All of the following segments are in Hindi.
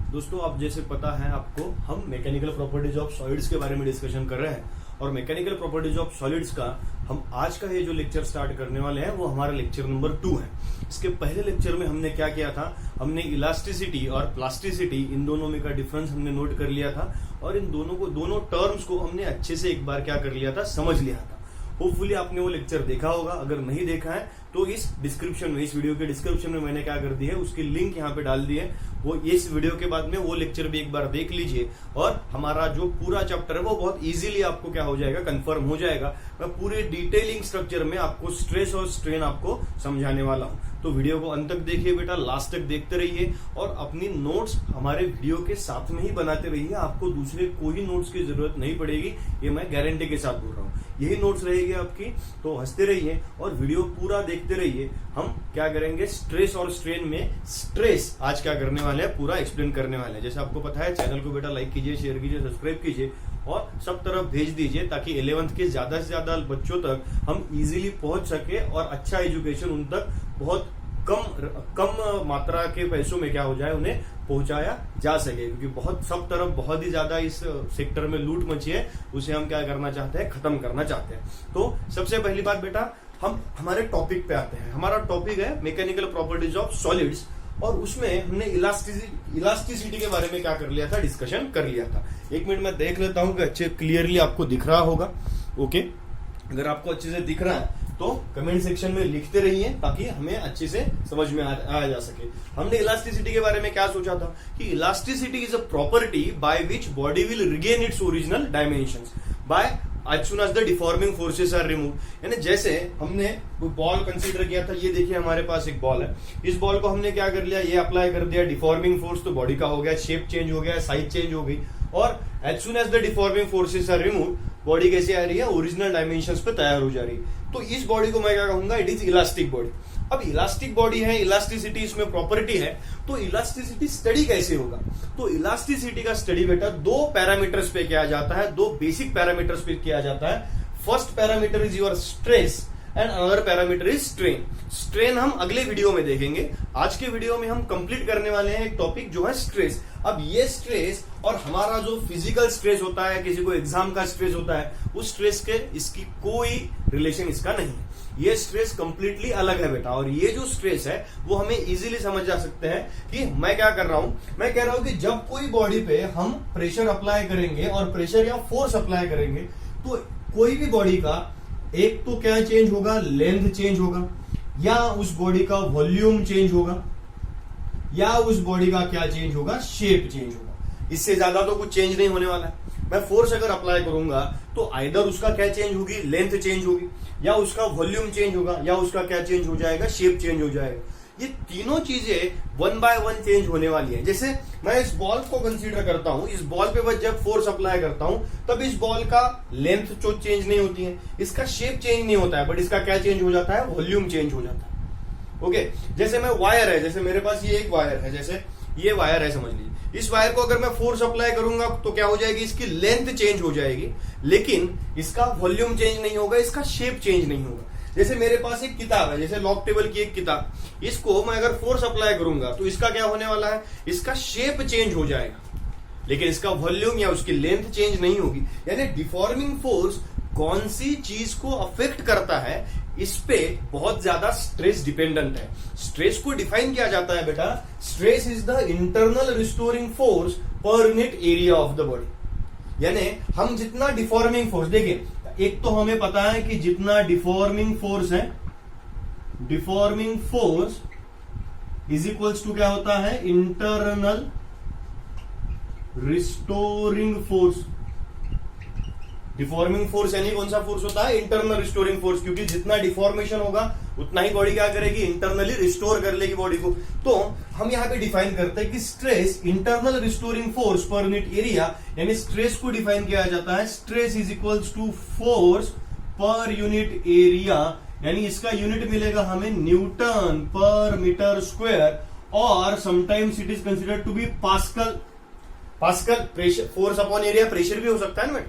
दोस्तों आप जैसे पता है आपको, हम मैकेनिकल प्रॉपर्टीज ऑफ सॉलिड्स के बारे में डिस्कशन कर रहे हैं और मैकेनिकल प्रॉपर्टीज ऑफ सॉलिड्स का हम आज का ये जो लेक्चर स्टार्ट करने वाले हैं वो हमारा लेक्चर नंबर 2 है। इसके पहले लेक्चर में हमने क्या किया था, हमने इलास्टिसिटी और प्लास्टिसिटी इन दोनों में का डिफरेंस हमने नोट कर लिया था और इन दोनों टर्म्स को हमने अच्छे से एक बार क्या कर लिया था, समझ लिया था। होपफुली आपने वो लेक्चर देखा होगा, अगर नहीं देखा है तो इस डिस्क्रिप्शन में, इस वीडियो के डिस्क्रिप्शन में मैंने क्या कर दी है, उसकी लिंक यहाँ पे डाल दी है। वो इस वीडियो के बाद में वो लेक्चर भी एक बार देख लीजिए और हमारा जो पूरा चैप्टर है वो बहुत इजीली आपको क्या हो जाएगा, कंफर्म हो जाएगा। मैं पूरे डिटेलिंग स्ट्रक्चर में आपको स्ट्रेस और स्ट्रेन आपको समझाने वाला हूँ। तो वीडियो को अंत तक देखिए बेटा, लास्ट तक देखते रहिए और अपनी नोट्स हमारे वीडियो के साथ में ही बनाते रहिए। आपको दूसरे कोई नोट्स की जरूरत नहीं पड़ेगी, ये मैं गारंटी के साथ बोल रहा हूँ। यही नोट्स रहेगी आपकी, तो हंसते रहिए और वीडियो पूरा देखते रहिए। हम क्या करेंगे, स्ट्रेस और स्ट्रेन में स्ट्रेस आज क्या करने वाले हैं, पूरा एक्सप्लेन करने वाले हैं। जैसे आपको पता है, चैनल को बेटा लाइक कीजिए, शेयर कीजिए, सब्सक्राइब कीजिए और सब तरफ भेज दीजिए ताकि 11th के ज्यादा से ज्यादा बच्चों तक हम इजीली पहुंच सके और अच्छा एजुकेशन उन तक बहुत कम मात्रा के पैसों में क्या हो जाए, उन्हें पहुंचाया जा सके। क्योंकि बहुत सब तरफ बहुत ही ज्यादा इस सेक्टर में लूट मची है, उसे हम क्या करना चाहते हैं, खत्म करना चाहते हैं। तो सबसे पहली बात बेटा, हम हमारे टॉपिक पे आते हैं। हमारा टॉपिक है मैकेनिकल प्रॉपर्टीज ऑफ सॉलिड्स और उसमें हमने इलास्टिसिटी के बारे में क्या कर लिया था, डिस्कशन कर लिया था। एक मिनट में देख लेता हूं कि अच्छे क्लियरली आपको दिख रहा होगा। ओके, अगर आपको अच्छे से दिख रहा है तो कमेंट सेक्शन में लिखते रहिए ताकि हमें अच्छे से समझ में आ जा सके। हमने इलास्टिसिटी के बारे में क्या सोचा था कि elasticity is a property by which body will regain its original dimensions by as soon as the deforming forces are removed। यानी जैसे हमने बॉल कंसीडर किया था, ये देखिए हमारे पास एक बॉल है, इस बॉल को हमने क्या कर लिया, ये अप्लाई कर दिया, डिफॉर्मिंग फोर्स तो बॉडी का हो गया, शेप चेंज हो गया, साइज चेंज हो गई और as soon as the deforming forces are removed body कैसे आ रही है, ओरिजिनल डायमेंशंस पे तैयार हो जा रही है। तो इस बॉडी को मैं क्या कहूंगा, इट इज इलास्टिक बॉडी। अब इलास्टिक बॉडी है, इलास्टिसिटी इसमें प्रॉपर्टी है, तो इलास्टिसिटी स्टडी कैसे होगा। तो इलास्टिसिटी का स्टडी बेटा दो पैरामीटर्स पे किया जाता है, दो बेसिक पैरामीटर्स पे किया जाता है। First parameter is your stress and another parameter is strain. Strain हम अगले वीडियो में देखेंगे, आज के वीडियो में हम कंप्लीट करने वाले हैं एक टॉपिक जो है स्ट्रेस। अब ये स्ट्रेस और हमारा जो फिजिकल स्ट्रेस होता है, किसी को एग्जाम का स्ट्रेस होता है, उस स्ट्रेस के इसकी कोई रिलेशन इसका नहीं है। ये स्ट्रेस कंप्लीटली अलग है बेटा और ये जो स्ट्रेस है वो हमें इजीली समझ जा सकते हैं कि मैं क्या कर रहा हूं, मैं कह रहा हूं कि जब कोई बॉडी पे हम प्रेशर अप्लाई करेंगे और प्रेशर या फोर्स अप्लाई करेंगे तो कोई भी बॉडी का एक तो क्या चेंज होगा, लेंथ चेंज होगा, या उस बॉडी का वॉल्यूम चेंज होगा, या उस बॉडी का क्या चेंज होगा, शेप चेंज होगा। इससे ज्यादा तो कुछ चेंज नहीं होने वाला है। मैं फोर्स अगर अप्लाई करूंगा तो आइदर उसका क्या चेंज होगी, लेंथ चेंज होगी, या उसका वॉल्यूम चेंज होगा, या उसका क्या चेंज हो जाएगा, शेप चेंज हो जाएगा। ये तीनों चीजें 1 बाय 1 चेंज होने वाली है। जैसे मैं इस बॉल को कंसीडर करता हूं, इस बॉल पे बस जब फोर्स अप्लाई करता हूं तब इस बॉल का लेंथ जो चेंज नहीं होती है, इसका शेप चेंज नहीं होता है, बट इसका क्या चेंज हो जाता है, वॉल्यूम चेंज हो जाता है। ओके, जैसे मैं वायर है, जैसे मेरे पास ये एक वायर है, जैसे ये वायर है समझ लीजिए, इस वायर को अगर मैं फोर्स अप्लाई करूंगा तो क्या हो जाएगी, इसकी लेंथ चेंज हो जाएगी, लेकिन इसका वॉल्यूम चेंज नहीं होगा, इसका शेप चेंज नहीं होगा। जैसे मेरे पास एक किताब है, जैसे लॉक टेबल की एक किताब, इसको मैं अगर फोर्स अप्लाई करूंगा तो इसका क्या होने वाला है, इसका शेप चेंज हो जाएगा, लेकिन इसका वॉल्यूम या उसकी लेंथ चेंज नहीं होगी। यानी डिफॉर्मिंग फोर्स कौन सी चीज को अफेक्ट करता है, इस पे बहुत ज्यादा स्ट्रेस डिपेंडेंट है। स्ट्रेस को डिफाइन किया जाता है बेटा, stress is the internal restoring force per unit area of the body. यानी हम जितना डिफॉर्मिंग फोर्स, देखिए एक तो हमें पता है कि जितना डिफॉर्मिंग फोर्स है, deforming force is equals to क्या होता है, internal restoring force. Deforming force यानी कौन सा फोर्स होता है, इंटरनल रिस्टोरिंग फोर्स, क्योंकि जितना डिफॉर्मेशन होगा उतना ही बॉडी क्या करेगी, इंटरनली रिस्टोर कर लेगी बॉडी को। तो हम यहाँ पे डिफाइन करते हैं कि stress internal restoring force per unit area, यानी स्ट्रेस को डिफाइन किया जाता है, stress is equals to force per unit area, यानी इसका यूनिट मिलेगा हमें न्यूटन पर मीटर स्क्वायर और sometimes it is considered to be pascal. Pascal pressure, force upon area pressure भी हो सकता है ना।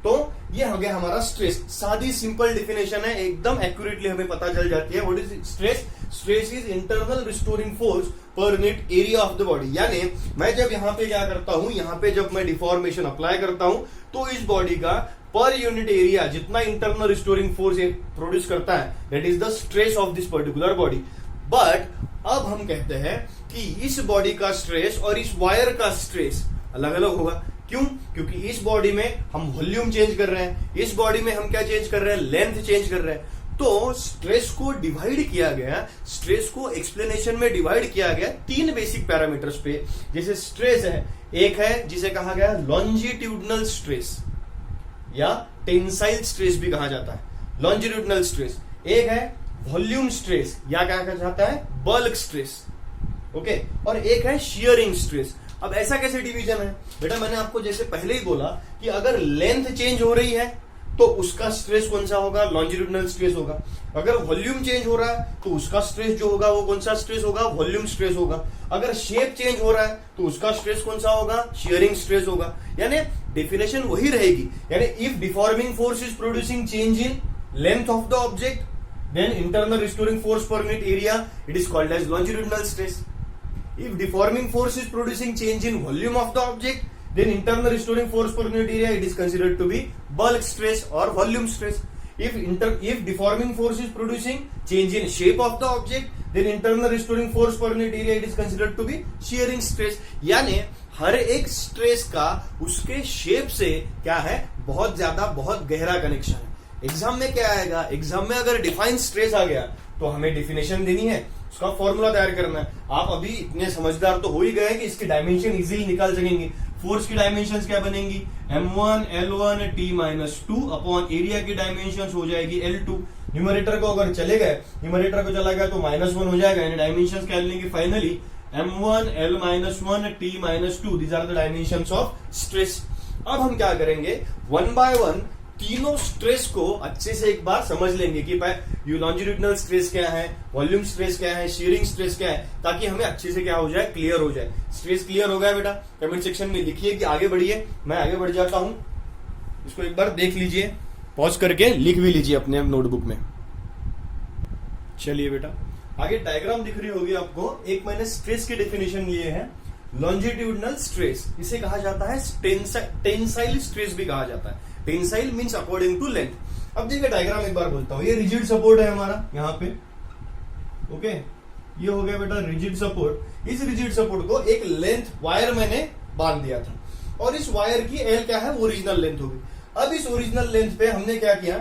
तो ये हो गया हमारा स्ट्रेस। सादी सिंपल डिफिनेशन है, एकदम एक्यूरेटली हमें पता चल जाती है what is stress. Stress is internal restoring force per unit area of the body. यानी मैं जब यहाँ पे क्या करता हूं, यहाँ पे जब मैं डिफॉर्मेशन अप्लाई करता हूं तो इस बॉडी का पर यूनिट एरिया जितना इंटरनल रिस्टोरिंग फोर्स प्रोड्यूस करता है, that is the stress of this particular body. But अब हम कहते हैं कि इस बॉडी का स्ट्रेस और इस वायर का स्ट्रेस अलग अलग होगा। क्यों? क्योंकि इस बॉडी में हम वॉल्यूम चेंज कर रहे हैं, इस बॉडी में हम क्या चेंज कर रहे हैं, लेंथ चेंज कर रहे हैं। तो स्ट्रेस को डिवाइड किया गया, स्ट्रेस को एक्सप्लेनेशन में डिवाइड किया गया तीन बेसिक पैरामीटर्स पे। जैसे स्ट्रेस है, एक है जिसे कहा गया लॉन्जिट्यूडनल स्ट्रेस या टेंसाइल स्ट्रेस भी कहा जाता है, लॉन्जिट्यूडनल स्ट्रेस। एक है वॉल्यूम स्ट्रेस या क्या कहा जाता है, बल्क स्ट्रेस। ओके, और एक है शियरिंग स्ट्रेस। अब ऐसा कैसे डिवीजन है बेटा? मैंने आपको जैसे पहले ही बोला कि अगर लेंथ चेंज हो रही है तो उसका स्ट्रेस कौन सा होगा, लॉन्जिट्यूडनल स्ट्रेस होगा। अगर वॉल्यूम चेंज हो रहा है तो उसका स्ट्रेस जो होगा वो कौन सा स्ट्रेस होगा, वॉल्यूम स्ट्रेस होगा। अगर शेप चेंज हो रहा है तो उसका स्ट्रेस कौन सा होगा, शियरिंग स्ट्रेस होगा। यानी डेफिनेशन वही रहेगी। यानी if deforming force is producing change in length of the object, then internal restoring force per unit area, it is called as longitudinal stress. If deforming force is producing change in volume of the object, then internal restoring force per unit area, it is considered to be bulk stress or volume stress. If deforming force is producing change in shape of the object, then internal restoring force per unit area, it is considered to be shearing stress. यानी हर एक स्ट्रेस का उसके शेप से क्या है, बहुत ज्यादा बहुत गहरा कनेक्शन है। एग्जाम में क्या आएगा, एग्जाम में अगर डिफाइन स्ट्रेस आ गया तो हमें डेफिनेशन देनी है, उसका फॉर्मूला तैयार करना है। आप अभी इतने समझदार तो हो ही गए कि इसकी डायमेंशन इजीली निकाल सकेंगे। फोर्स की डायमेंशंस क्या बनेंगी, m1 L1 T-2 upon area की डायमेंशंस हो जाएगी L2। न्यूमरेटर को अगर चले गए, न्यूमरेटर को चला गया तो -1 हो जाएगा, यानी डायमेंशंस क्या लेंगे finally, m1 L-1 T-2, these are the dimensions of stress. अब हम क्या करेंगे, वन बाय वन तीनों स्ट्रेस को अच्छे से एक बार समझ लेंगे कि भाई लॉन्जिट्यूडनल स्ट्रेस क्या है, वॉल्यूम स्ट्रेस क्या है, शियरिंग स्ट्रेस क्या है, ताकि हमें अच्छे से क्या हो जाए, क्लियर हो जाए। स्ट्रेस क्लियर हो गया बेटा? कमेंट सेक्शन में लिखिए कि आगे बढ़िए। मैं आगे बढ़ जाता हूं, इसको एक बार देख लीजिए, पॉज करके लिख भी लीजिए अपने नोटबुक में। चलिए बेटा, आगे डायग्राम दिख रही होगी आपको। एक मैंने स्ट्रेस की डेफिनेशन लिए है, लॉन्जिट्यूडनल स्ट्रेस, इसे कहा जाता है टेंसाइल स्ट्रेस भी कहा जाता है। Tensile means according to length. अब देखिए डायग्राम एक बार बोलता हूं, ये रिजिड सपोर्ट है हमारा यहाँ पे। ओके, ये हो गया बेटा रिजिड सपोर्ट। इस रिजिड सपोर्ट को एक लेंथ वायर मैंने बांध दिया था और इस वायर की एल क्या है, ओरिजिनल लेंथ होगी। अब इस ओरिजिनल लेंथ पे हमने क्या किया,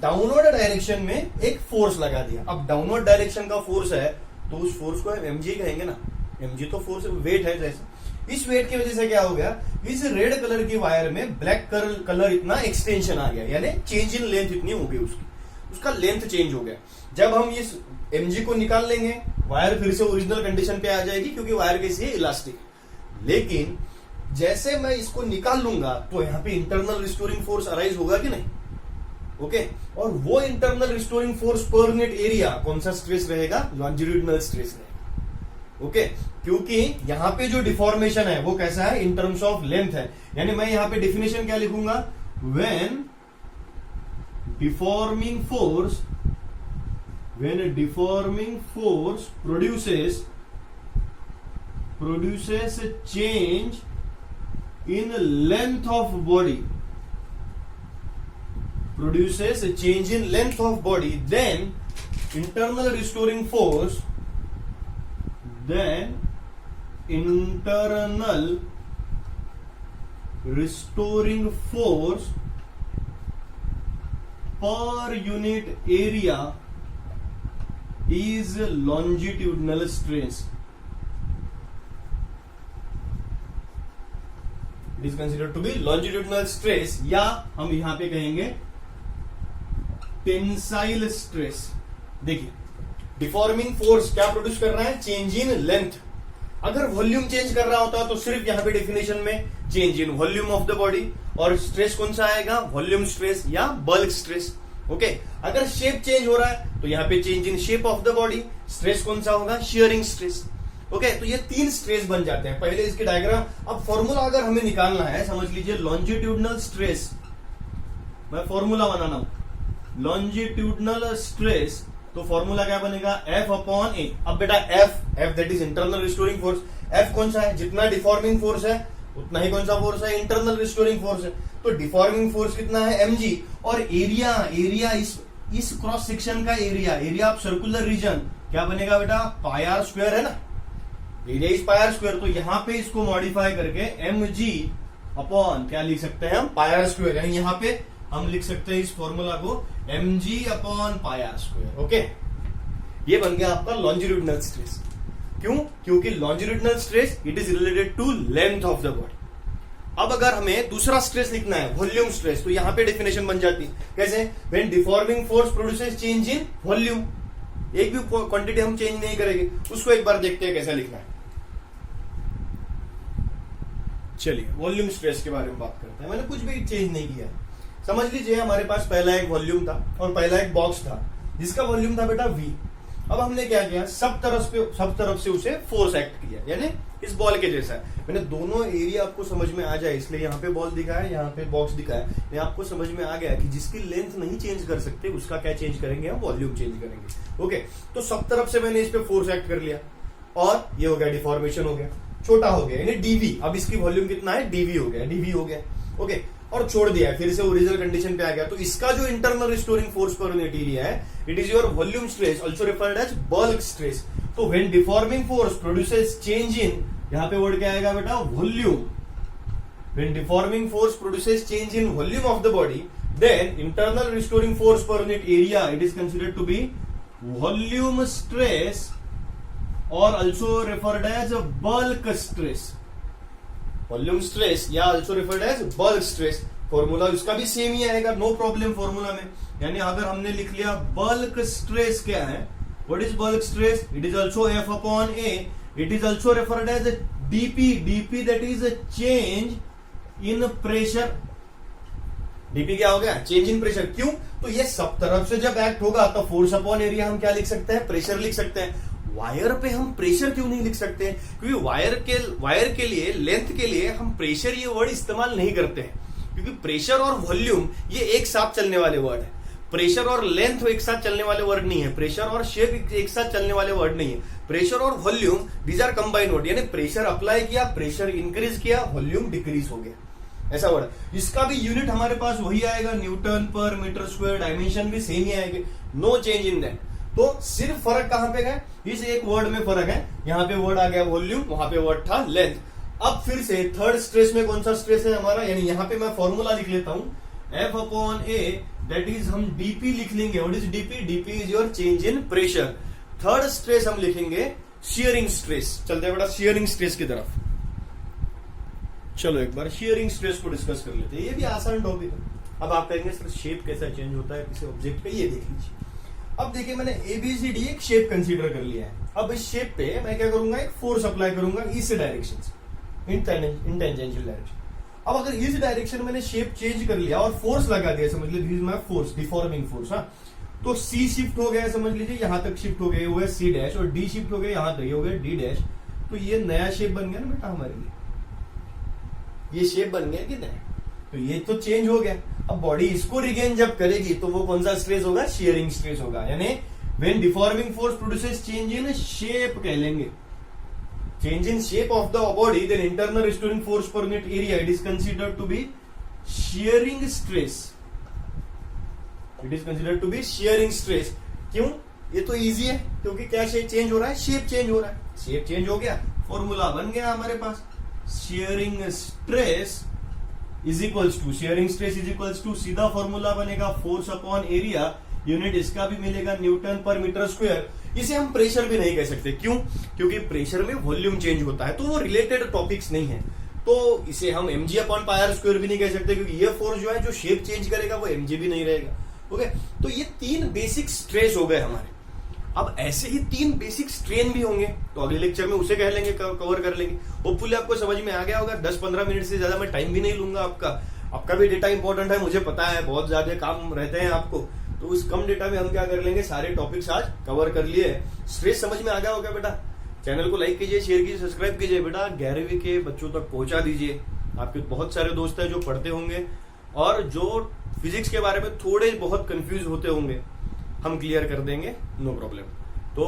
डाउनवर्ड डायरेक्शन में एक फोर्स लगा दिया। अब डाउनवर्ड डायरेक्शन का फोर्स है तो उस फोर्स को mg कहेंगे ना, mg तो फोर्स वेट है। जैसे इस वेट की वजह से क्या हो गया, इस रेड कलर की वायर में ब्लैक कलर इतना एक्सटेंशन आ गया, यानी चेंज इन लेंथ इतनी हो गई, उसका लेंथ चेंज हो गया। जब हम इस mg को निकाल लेंगे, वायर फिर से ओरिजिनल कंडीशन पे आ जाएगी, क्योंकि वायर कैसी है, इलास्टिक। लेकिन जैसे मैं इसको निकाल लूंगा तो यहाँ पे इंटरनल रिस्टोरिंग फोर्स अराइज होगा कि नहीं? ओके, और वो internal restoring force per unit area कौन सा स्ट्रेस रहेगा, लॉन्जिट्यूडनल स्ट्रेस रहेगा। ओके, क्योंकि यहां पे जो डिफॉर्मेशन है वो कैसा है, इन टर्म्स ऑफ लेंथ है। यानी मैं यहां पे डेफिनेशन क्या लिखूंगा, when deforming force produces change in length of body, then internal restoring force per unit area is longitudinal stress. It is considered to be longitudinal stress, या हम यहां पे कहेंगे टेंसाइल स्ट्रेस। देखिए, डिफॉर्मिंग फोर्स क्या प्रोड्यूस कर रहा है, चेंज इन लेंथ। अगर वॉल्यूम चेंज कर रहा होता तो सिर्फ यहां पे डेफिनेशन में change in volume of the body, और स्ट्रेस कौन सा आएगा, वॉल्यूम स्ट्रेस या बल्क स्ट्रेस। ओके, अगर शेप चेंज हो रहा है तो यहाँ पे change in shape of the body, stress कौन सा होगा, शियरिंग स्ट्रेस। ओके, तो ये तीन स्ट्रेस बन जाते हैं। पहले इसकी डायग्राम, अब फॉर्मूला अगर हमें निकालना है, समझ लीजिए लॉन्जिट्यूडनल स्ट्रेस, मैं फॉर्मूला बनाना हूं, लॉन्जिट्यूडनल स्ट्रेस, तो तो फॉर्मूला क्या बनेगा, F अपॉन ए। अब बेटा F that is internal restoring force. F कौन सा है, जितना डिफॉर्मिंग फोर्स है उतना ही कौन सा फोर्स है, इंटरनल रिस्टोरिंग फोर्स है। तो डिफॉर्मिंग फोर्स कितना है, mg, और एरिया इस क्रॉस सेक्शन का एरिया ऑफ सर्कुलर रीजन क्या बनेगा बेटा, पाई आर स्क्वायर है ना, area is pi r square. तो यहां पे इसको मॉडिफाई करके mg अपॉन क्या लिख सकते हैं हम, पाई आर स्क्वायर, यानी यहां पे हम लिख सकते हैं इस फॉर्मूला को mg upon pi r square. Okay, ये बन गया आपका लॉन्जिट्यूडिनल स्ट्रेस। क्यों, क्योंकि longitudinal stress it is related to length of the body. अब अगर हमें दूसरा स्ट्रेस लिखना है, वॉल्यूम स्ट्रेस, तो यहां पे डेफिनेशन बन जाती है कैसे, when deforming force produces change in volume. एक भी क्वांटिटी हम चेंज नहीं करेंगे, उसको एक बार देखते हैं कैसा लिखना है। चलिए वॉल्यूम स्ट्रेस के बारे में बात करते हैं। मैंने कुछ भी चेंज नहीं किया। समझ लीजिए हमारे पास पहला एक वॉल्यूम था और पहला एक बॉक्स था जिसका वॉल्यूम था बेटा V। अब हमने क्या किया, सब तरफ से उसे फोर्स एक्ट किया, यानी इस बॉल के जैसा है। मैंने दोनों एरिया आपको समझ में आ जाए इसलिए यहाँ पे बॉल दिखा है, यहाँ पे बॉक्स दिखा है। ये आपको समझ में आ गया कि जिसकी लेंथ नहीं चेंज कर सकते उसका क्या चेंज करेंगे, हम वॉल्यूम चेंज करेंगे। ओके, तो सब तरफ से मैंने इस पे फोर्स एक्ट कर लिया और ये हो गया, डिफॉर्मेशन हो गया, छोटा हो गया, यानी डीवी। अब इसकी वॉल्यूम कितना है, डीवी हो गया। ओके, और छोड़ दिया, फिर से ओरिजिनल कंडीशन पे आ गया। तो इसका जो internal restoring force per unit area है, it is your volume stress, also referred as bulk stress. तो when deforming force produces change in, यहां पे वर्ड क्या आएगा बेटा, volume. When deforming force produces change in volume of the body, then internal restoring force per unit area it is considered to be volume stress और also referred as bulk stress. Volume stress या also referred as bulk stress. Formula इसका भी सेम ही आएगा, नो प्रॉब्लम फॉर्मूला में। यानी अगर हमने लिख लिया बल्क स्ट्रेस क्या है, what is bulk stress, it is also F upon A, it is also referred as dP that is change in pressure. dP क्या हो गया, चेंज इन प्रेशर। क्यों, तो ये सब तरफ से जब एक्ट होगा तो फोर्स अपॉन एरिया हम क्या लिख सकते हैं, प्रेशर लिख सकते हैं। वायर पे हम प्रेशर क्यों नहीं लिख सकते हैं, क्योंकि वायर के लिए, लेंथ के लिए हम प्रेशर ये वर्ड इस्तेमाल नहीं करते हैं, क्योंकि प्रेशर और वॉल्यूम ये एक साथ चलने वाले वर्ड है। प्रेशर और लेंथ एक साथ चलने वाले वर्ड नहीं है, प्रेशर और शेप एक साथ चलने वाले वर्ड नहीं है। प्रेशर और volume these are combined word, यानी प्रेशर अप्लाई किया, प्रेशर इंक्रीज किया, वॉल्यूम डिक्रीज हो गया, ऐसा वर्ड। इसका भी यूनिट हमारे पास वही आएगा, Newton per metre square, dimension भी सेम ही आएंगे, नो चेंज इन दैट। तो सिर्फ फर्क कहां पे गया, इस एक वर्ड में फर्क है। यहां पे वर्ड आ गया वॉल्यूम, वहां पे वर्ड था लेंथ। अब फिर से थर्ड स्ट्रेस में कौन सा स्ट्रेस है हमारा, यानी यहां पे मैं फॉर्मूला लिख लेता हूं, F upon A that is हम dP लिख लेंगे। What is dP, dP is your change in pressure. Third stress हम लिखेंगे शियरिंग स्ट्रेस। चलते हैं बेटा शियरिंग स्ट्रेस की तरफ। चलो एक बार शियरिंग स्ट्रेस को डिस्कस कर लेते हैं, ये भी आसान टॉपिक है। अब आप कहेंगे सर शेप कैसा चेंज होता है किसी ऑब्जेक्ट का, ये देख लीजिए। अब देखिए मैंने ABCD एक शेप कंसीडर कर लिया है। अब इस शेप पे मैं क्या करूंगा, एक फोर्स अप्लाई करूंगा इस डायरेक्शन से, इन टेंजेंशियल डायरेक्शन। अब अगर इस डायरेक्शन मैंने शेप चेंज कर लिया और फोर्स लगा दिया, समझ लीजिए this is my force, deforming force. हाँ, तो C शिफ्ट हो गया, समझ लीजिए यहां तक शिफ्ट हो गए, वो है C डैश, और D शिफ्ट हो गया यहां तक, ये हो गया D डैश। तो ये नया शेप बन गया ना बेटा हमारे लिए, ये शेप बन गया कि नहीं, तो ये तो चेंज हो गया। अब बॉडी इसको रिगेन जब करेगी तो वो कौन सा स्ट्रेस होगा, शियरिंग स्ट्रेस होगा। यानी when deforming force produces change in shape कह लेंगे, change in shape of the body, then internal restoring force per unit area it is considered to be shearing stress. It is considered to be shearing stress. क्यों, ये तो इजी है, क्योंकि क्या चेंज हो रहा है, शेप चेंज हो रहा है। शेप चेंज हो गया, फॉर्मूला बन गया हमारे पास, shearing stress is equals to, shearing stress is equals to, सीधा फॉर्मूला बनेगा फोर्स अपॉन एरिया, यूनिट इसका भी मिलेगा न्यूटन पर मीटर स्क्वायर। इसे हम प्रेशर भी नहीं कह सकते, क्यों, क्योंकि प्रेशर में वॉल्यूम चेंज होता है, तो वो रिलेटेड टॉपिक्स नहीं है। तो इसे हम mg upon pi r square भी नहीं कह सकते, क्योंकि ये फोर्स जो है जो शेप चेंज करेगा वो mg भी नहीं रहेगा। ओके, तो ये तीन बेसिक स्ट्रेस हो गए हमारे। अब ऐसे ही तीन बेसिक स्ट्रेन भी होंगे, तो अगले लेक्चर में उसे कह लेंगे, कवर कर लेंगे। होपफुली आपको समझ में आ गया होगा। 10-15 मिनट से ज्यादा मैं टाइम भी नहीं लूंगा आपका भी डेटा इंपॉर्टेंट है, मुझे पता है, बहुत ज्यादा काम रहते हैं आपको, तो उस कम डेटा में हम क्या कर लेंगे, सारे टॉपिक्स आज कवर कर लिए। स्ट्रेस समझ में आ गया होगा बेटा। चैनल को लाइक कीजिए, शेयर कीजिए, सब्सक्राइब कीजिए बेटा, 11वीं के बच्चों तक पहुंचा दीजिए। आपके बहुत सारे दोस्त हैं जो पढ़ते होंगे और जो फिजिक्स के बारे में थोड़े बहुत कंफ्यूज होते होंगे, हम क्लियर कर देंगे, नो प्रॉब्लम। तो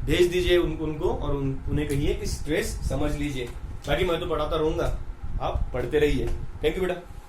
भेज दीजिए उनको और उन्हें कहिए कि स्ट्रेस समझ लीजिए। बाकी मैं तो पढ़ाता रहूंगा, आप पढ़ते रहिए। थैंक यू बेटा।